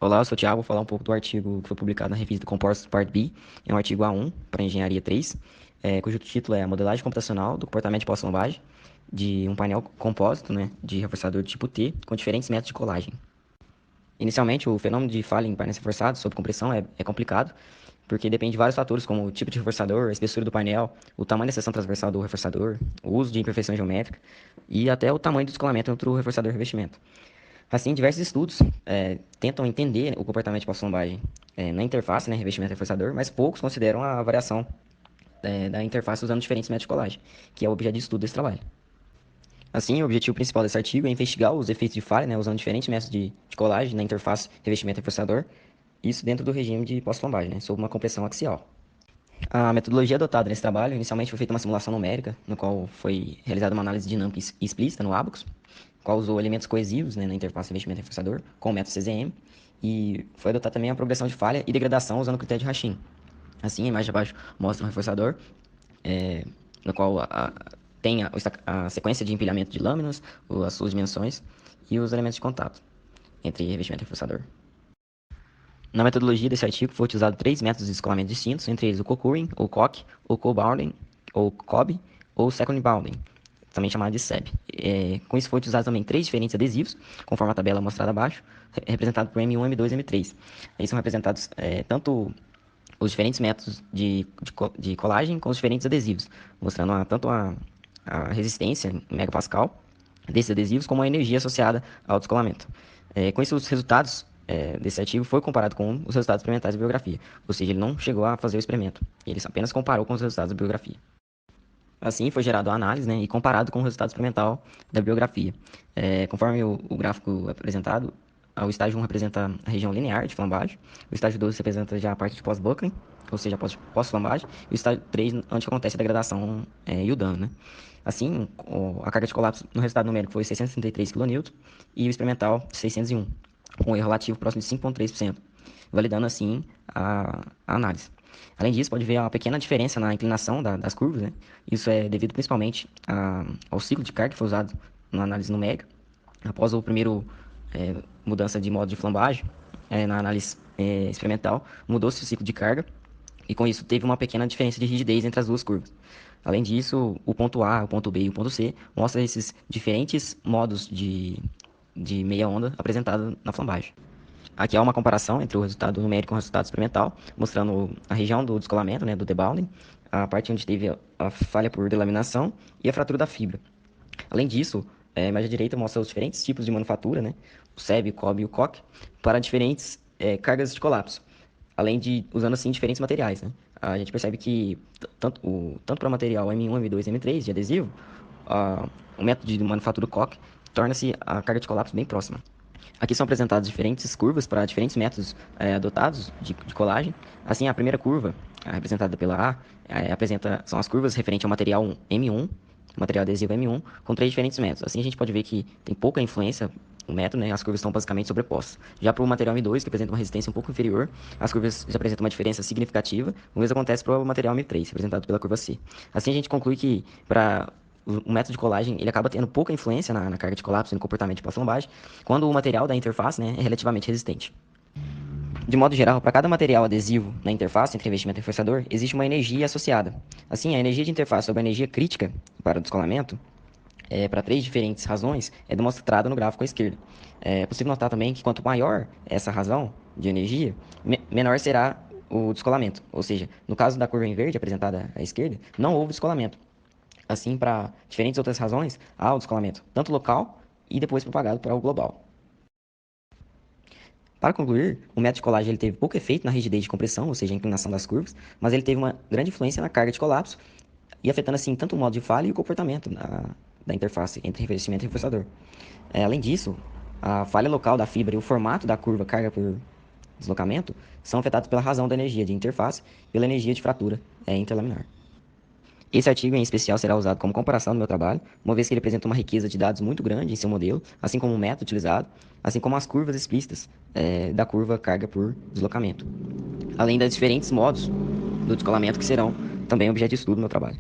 Olá, eu sou o Thiago, vou falar um pouco do artigo que foi publicado na revista Compostos Part B, é um artigo A1 para Engenharia 3, cujo título é a Modelagem Computacional do Comportamento de Pós-Lombagem de um painel compósito, né, de reforçador do tipo T com diferentes métodos de colagem. Inicialmente, o fenômeno de falha em painéis reforçados sob compressão é complicado, porque depende de vários fatores, como o tipo de reforçador, a espessura do painel, o tamanho da seção transversal do reforçador, o uso de imperfeição geométrica e até o tamanho do descolamento entre o reforçador e o revestimento. Assim, diversos estudos tentam entender o comportamento de pós-lombagem na interface, né, revestimento reforçador, mas poucos consideram a variação da interface usando diferentes métodos de colagem, que é o objeto de estudo desse trabalho. Assim, o objetivo principal desse artigo é investigar os efeitos de falha, né, usando diferentes métodos de colagem na interface revestimento reforçador, isso dentro do regime de pós-lombagem, né, sob uma compressão axial. A metodologia adotada nesse trabalho, inicialmente foi feita uma simulação numérica, no qual foi realizada uma análise dinâmica explícita no Abacus, qual usou elementos coesivos, né, na interface revestimento reforçador, com o método CZM, e foi adotada também a progressão de falha e degradação usando o critério de Rachin. Assim, a imagem de abaixo mostra um reforçador, no qual tem a sequência de empilhamento de lâminas, as suas dimensões e os elementos de contato entre revestimento e reforçador. Na metodologia desse artigo foi utilizado três métodos de escolamento distintos, entre eles o co-curing, o COC, o co-bounding, ou COB, ou second bounding, também chamado de SEB. Com isso foi utilizado também três diferentes adesivos, conforme a tabela mostrada abaixo, representado por M1, M2 e M3. Aí são representados tanto os diferentes métodos de colagem com os diferentes adesivos, mostrando tanto a resistência em megapascal desses adesivos como a energia associada ao descolamento. Com isso, os resultados desse artigo foi comparado com os resultados experimentais da biografia, ou seja, ele não chegou a fazer o experimento, ele apenas comparou com os resultados da biografia. Assim, foi gerado a análise, né, e comparado com o resultado experimental da biografia. Conforme o gráfico apresentado, o estágio 1 representa a região linear de flambagem, o estágio 2 representa já a parte de pós-buckling, ou seja, pós-flambagem, e o estágio 3, onde acontece a degradação e o dano. Né? Assim, a carga de colapso no resultado numérico foi 633 kN e o experimental 601, com um erro relativo próximo de 5,3%, validando assim a análise. Além disso, pode ver uma pequena diferença na inclinação das curvas, né? Isso é devido principalmente ao ciclo de carga que foi usado na análise numérica. Após o primeiro mudança de modo de flambagem, na análise experimental, mudou-se o ciclo de carga e com isso teve uma pequena diferença de rigidez entre as duas curvas. Além disso, o ponto A, o ponto B e o ponto C mostram esses diferentes modos de meia onda apresentados na flambagem. Aqui há uma comparação entre o resultado numérico e o resultado experimental, mostrando a região do descolamento, né, do debounding, a parte onde teve a falha por delaminação e a fratura da fibra. Além disso, a imagem direita mostra os diferentes tipos de manufatura, né, o SEB, o COB e o COC, para diferentes cargas de colapso, além de usando assim diferentes materiais. Né. A gente percebe que tanto para o material M1, M2 e M3 de adesivo, o método de manufatura COC torna-se a carga de colapso bem próxima. Aqui são apresentadas diferentes curvas para diferentes métodos adotados de colagem. Assim, a primeira curva, representada pela A, são as curvas referentes ao material M1, material adesivo M1, com três diferentes métodos. Assim, a gente pode ver que tem pouca influência o método, né? As curvas estão basicamente sobrepostas. Já para o material M2, que apresenta uma resistência um pouco inferior, as curvas já apresentam uma diferença significativa. O mesmo acontece para o material M3, representado pela curva C. Assim, a gente conclui que para o método de colagem ele acaba tendo pouca influência na carga de colapso e no comportamento de pós-lombagem, quando o material da interface, né, é relativamente resistente. De modo geral, para cada material adesivo na interface entre revestimento e reforçador, existe uma energia associada. Assim, a energia de interface sobre a energia crítica para o descolamento, para três diferentes razões, é demonstrada no gráfico à esquerda. É possível notar também que quanto maior essa razão de energia, menor será o descolamento. Ou seja, no caso da curva em verde apresentada à esquerda, não houve descolamento. Assim, para diferentes outras razões, há o descolamento, tanto local e depois propagado para o global. Para concluir, o método de colagem ele teve pouco efeito na rigidez de compressão, ou seja, a inclinação das curvas, mas ele teve uma grande influência na carga de colapso e afetando assim tanto o modo de falha e o comportamento da interface entre revestimento e reforçador. Além disso, a falha local da fibra e o formato da curva carga por deslocamento são afetados pela razão da energia de interface e pela energia de fratura interlaminar. Esse artigo, em especial, será usado como comparação do meu trabalho, uma vez que ele apresenta uma riqueza de dados muito grande em seu modelo, assim como o método utilizado, assim como as curvas explícitas da curva carga por deslocamento, além dos diferentes modos do descolamento que serão também objeto de estudo do meu trabalho.